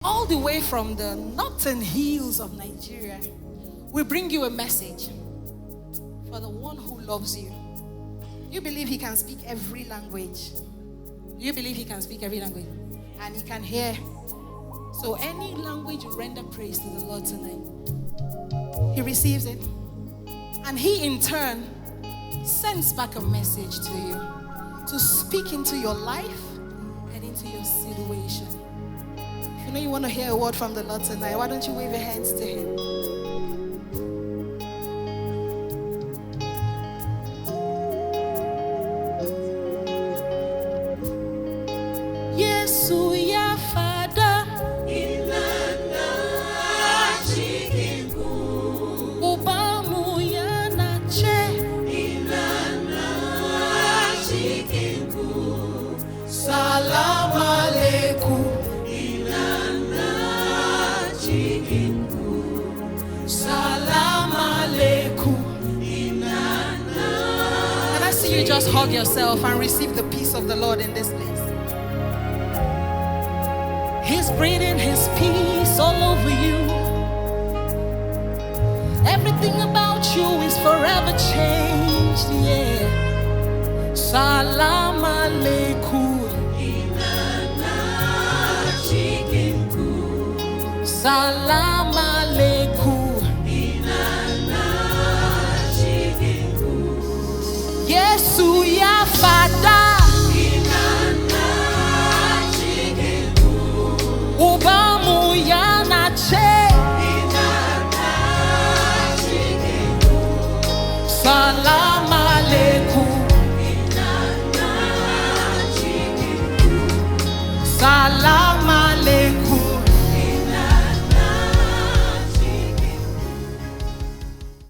All the way from the northern hills of Nigeria, we bring you a message for the one who loves you. You believe he can speak every language? You believe he can speak every language? And he can hear. So any language you render praise to the Lord tonight, he receives it. And he in turn sends back a message to you to speak into your life and into your situation. If you know you want to hear a word from the Lord tonight, why don't you wave your hands to him? Yesu ya fada, Inana, chikin, Ubamuyanache, Inana, chikin, Salamalakun, Inana, chikin, Salamalakun. Inana. Can I see you just hug yourself and receive the peace of the Lord in this place? He's breathing his peace all over you. Everything about you is forever changed, yeah. Salamalakun, Inana, chikin, Salam.